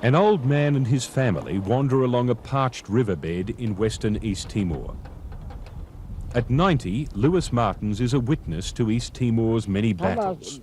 An old man and his family wander along a parched riverbed in western East Timor. At 90, Lewis Martins is a witness to East Timor's many battles.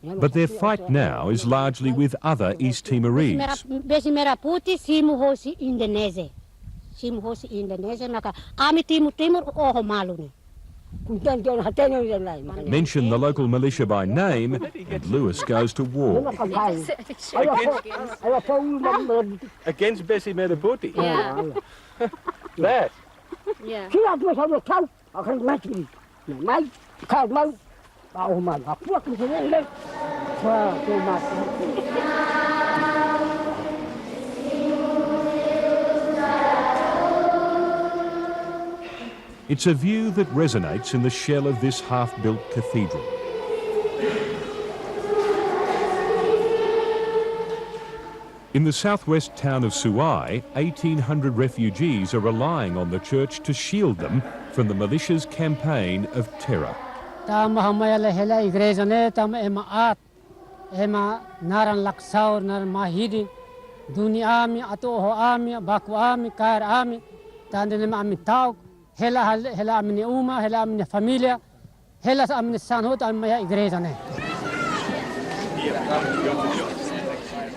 But their fight now is largely with other East Timorese. Mention the local militia by name, and Lewis goes to war. Against Bessie Merabuti? Yeah. That? Yeah. It's a view that resonates in the shell of this half-built cathedral. In the southwest town of Suai, 1,800 refugees are relying on the church to shield them from the militia's campaign of terror.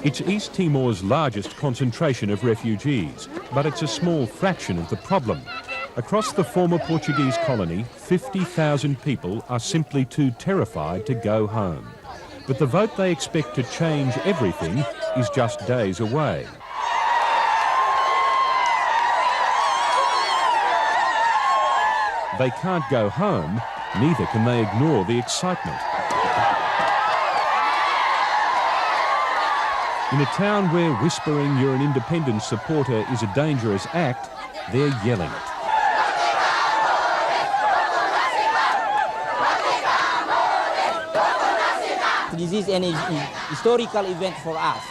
It's East Timor's largest concentration of refugees, but it's a small fraction of the problem. Across the former Portuguese colony, 50,000 people are simply too terrified to go home. But the vote they expect to change everything is just days away. They can't go home, neither can they ignore the excitement. In a town where whispering you're an independence supporter is a dangerous act, they're yelling it. This is an historical event for us,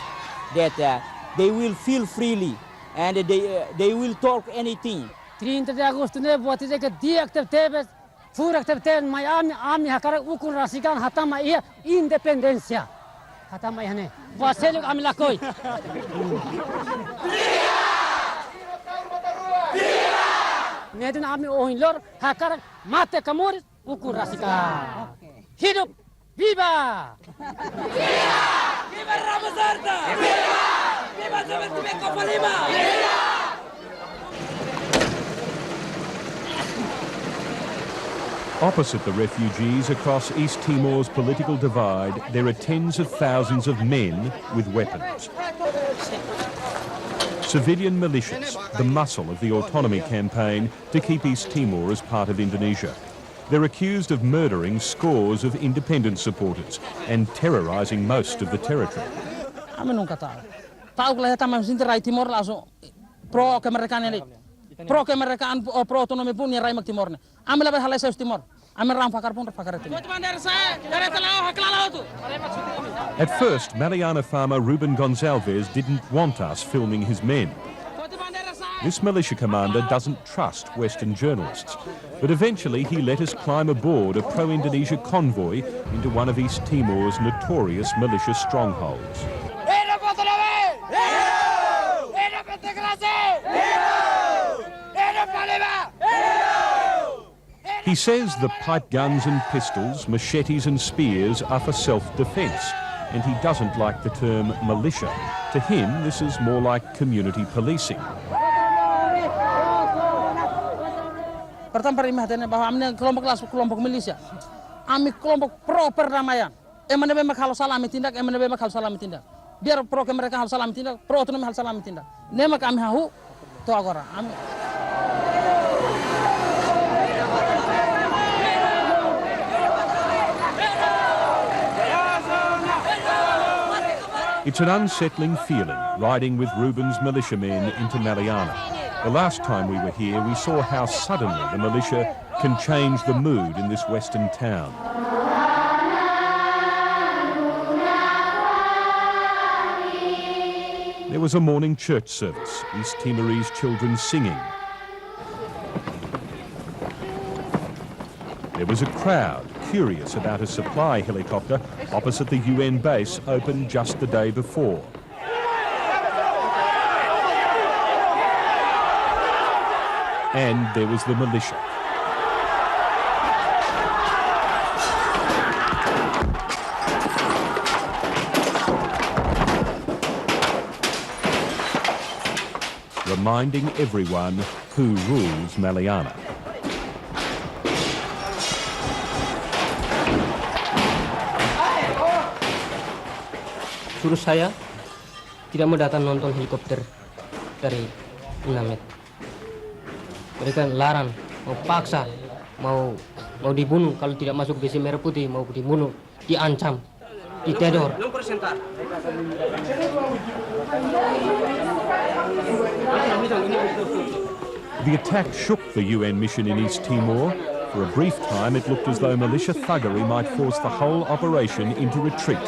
that they will feel freely and they will talk anything. 30 de agosto ne voti que dia que teve fura que teve Miami ami hakara ukun rasikan hatama ia independência hatama ia ne vaselo amila koi nedin ami oinlor hakara mate kamor ukun rasika hidup viva viva viva Ramazarda viva viva Sebastião Copalima viva. Opposite the refugees across East Timor's political divide, there are tens of thousands of men with weapons. Civilian militias, the muscle of the autonomy campaign to keep East Timor as part of Indonesia. They're accused of murdering scores of independence supporters and terrorising most of the territory. Pro-kemerdekaan, pro-otonomi pun yang Raimak Timor ne. Ambil apa hal South Timor. Ambil ram fakar pun fakar itu. At first, Mariana farmer Ruben Gonzalez didn't want us filming his men. This militia commander doesn't trust Western journalists, but eventually he let us climb aboard a pro-Indonesia convoy into one of East Timor's notorious militia strongholds. He says the pipe guns and pistols, machetes and spears are for self-defence, and he doesn't like the term militia. To him, this is more like community policing. Pertama perhatiannya bahwa kami kelompok milisia, kami kelompok pro perdamaian. Emang memang kalau salah tindak, emang memang kalau salah tindak. Biar pro mereka hal salah tindak, pro otonomi hal salah tindak. Nema kami hahu, tu agora. It's an unsettling feeling, riding with Ruben's militiamen into Mariana. The last time we were here, we saw how suddenly the militia can change the mood in this western town. There was a morning church service, East Timorese children singing. There was a crowd curious about a supply helicopter opposite the UN base opened just the day before. And there was the militia. Reminding everyone who rules Maliana. Suruh saya tidak mau datang nonton helikopter dari Inamet. Mereka larang, mau paksa, mau dibunuh kalau tidak masuk besi merah putih, mau dibunuh, diancam, ditedor. The attack shook the UN mission in East Timor. For a brief time, it looked as though militia thuggery might force the whole operation into retreat.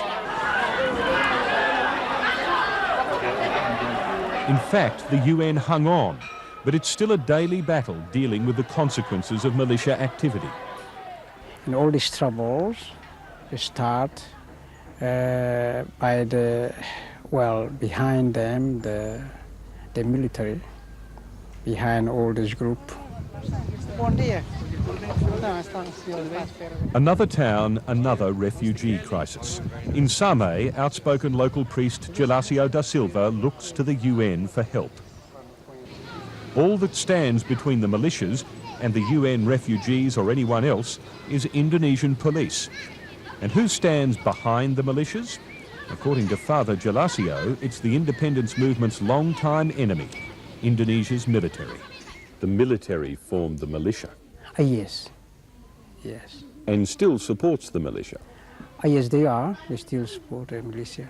In fact, the UN hung on, but it's still a daily battle dealing with the consequences of militia activity. And all these troubles start by behind them, the military, behind all this group. Another town, another refugee crisis. In Same, outspoken local priest Gelasio da Silva looks to the UN for help. All that stands between the militias and the UN refugees or anyone else is Indonesian police. And who stands behind the militias? According to Father Gelasio, it's the independence movement's long-time enemy, Indonesia's military. The military formed the militia. Yes. And still supports the militia. Yes, they are. They still support the militia.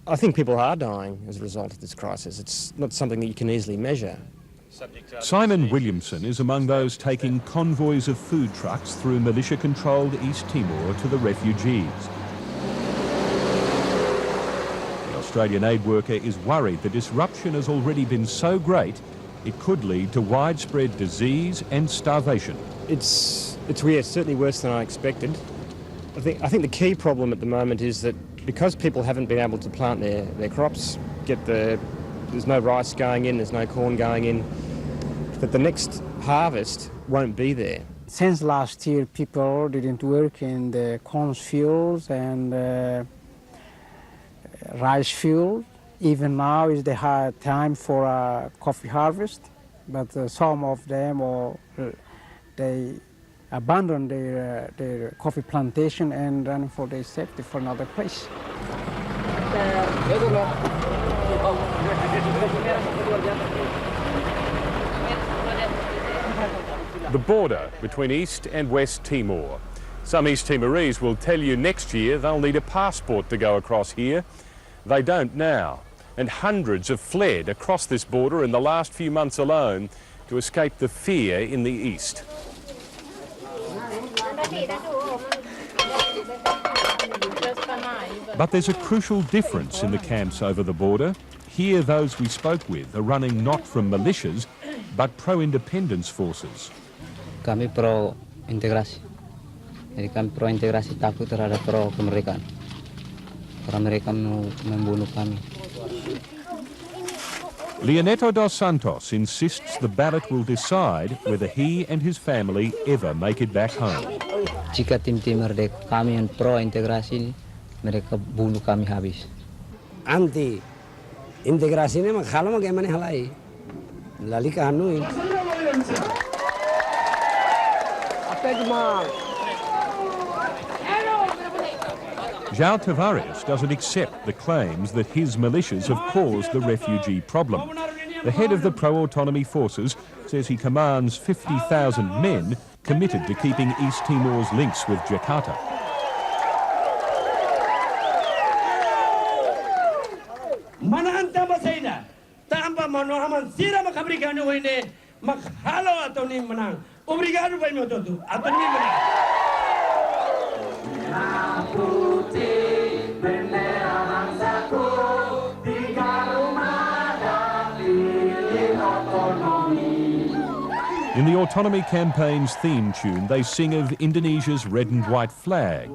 I think people are dying as a result of this crisis. It's not something that you can easily measure. Simon Williamson is among those taking convoys of food trucks through militia-controlled East Timor to the refugees. The Australian aid worker is worried the disruption has already been so great it could lead to widespread disease and starvation. It's certainly worse than I expected. I think the key problem at the moment is that because people haven't been able to plant their crops, there's no rice going in, there's no corn going in, that the next harvest won't be there. Since last year, people didn't work in the corn fields and rice fields. Even now is the hard time for a coffee harvest, but some of them they abandon their coffee plantation and run for their safety for another place. The border between East and West Timor. Some East Timorese will tell you next year they'll need a passport to go across here. They don't now. And hundreds have fled across this border in the last few months alone to escape the fear in the east. But there's a crucial difference in the camps over the border. Here, those we spoke with are running not from militias, but pro-independence forces. Kami pro integrasi. Jadi kami pro integrasi, takut terhadap pro kemerdekaan. Karena mereka membunuh kami. Leoneto dos Santos insists the ballot will decide whether he and his family ever make it back home. Jika tim-tim merdeka kami yang pro integrasi ini, mereka bunuh kami habis. Anti integrasi ini kalau mau gimana halai, lali kanuin. Apa cuma? João Tavares doesn't accept the claims that his militias have caused the refugee problem. The head of the pro-autonomy forces says he commands 50,000 men committed to keeping East Timor's links with Jakarta. Mananta masaida, tamba manohaman sira makabrikano ini makhalo atau ni menang. Obrigado pai meu todo, atau ni menang. In the autonomy campaign's theme tune, they sing of Indonesia's red and white flag.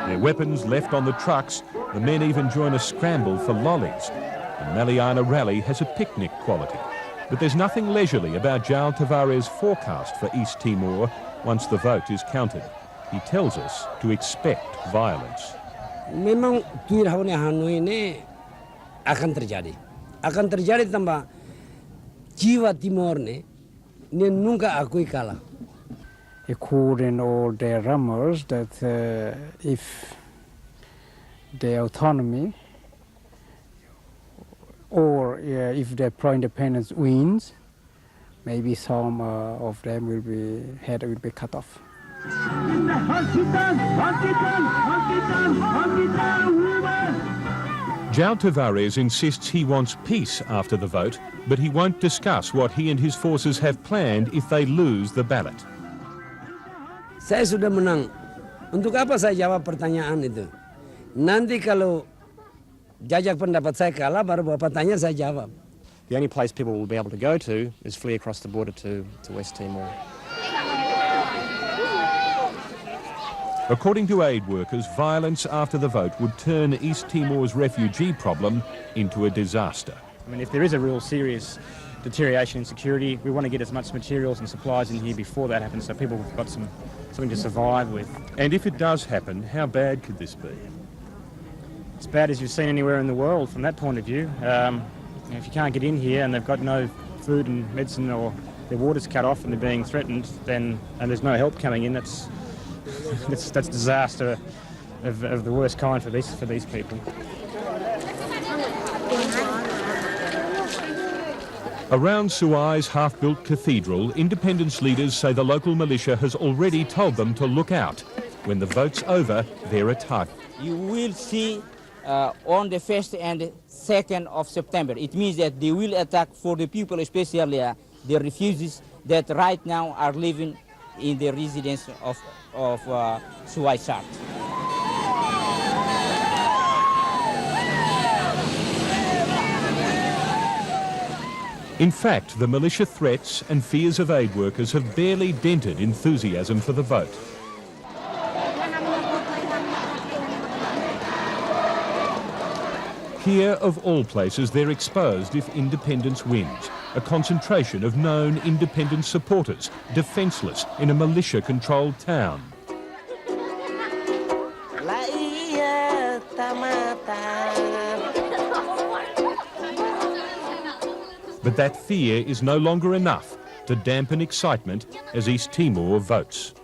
Their weapons left on the trucks, the men even join a scramble for lollies. The Maliana rally has a picnic quality. But there's nothing leisurely about João Tavares' forecast for East Timor once the vote is counted. He tells us to expect violence. Memang tuirhaune Hanoi ini akan terjadi tambah jiwa Timor ne nunca akui kalah. According all the rumors that if the autonomy or if the pro-independence wins, maybe some of them will be cut off. João Tavares insists he wants peace after the vote, but he won't discuss what he and his forces have planned if they lose the ballot. Saya sudah menang. Untuk apa saya jawab pertanyaan itu? Nanti kalau jajak pendapat saya kalah, baru Bapak tanya saya jawab. The only place people will be able to go to is flee across the border to West Timor. According to aid workers, violence after the vote would turn East Timor's refugee problem into a disaster. I mean, if there is a real serious deterioration in security, we want to get as much materials and supplies in here before that happens so people have got something to survive with. And if it does happen, how bad could this be? As bad as you've seen anywhere in the world from that point of view. If you can't get in here and they've got no food and medicine or their water's cut off and they're being threatened, and there's no help coming in, that's disaster of the worst kind for these people. Around Suai's half-built cathedral, independence leaders say the local militia has already told them to look out. When the vote's over, they're a target. You will see on the 1st and 2nd of September. It means that they will attack for the people, especially the refugees that right now are living in the residence of Suai Sart. In fact, the militia threats and fears of aid workers have barely dented enthusiasm for the vote. Here, of all places, they're exposed if independence wins. A concentration of known independence supporters, defenceless in a militia-controlled town. But that fear is no longer enough to dampen excitement as East Timor votes.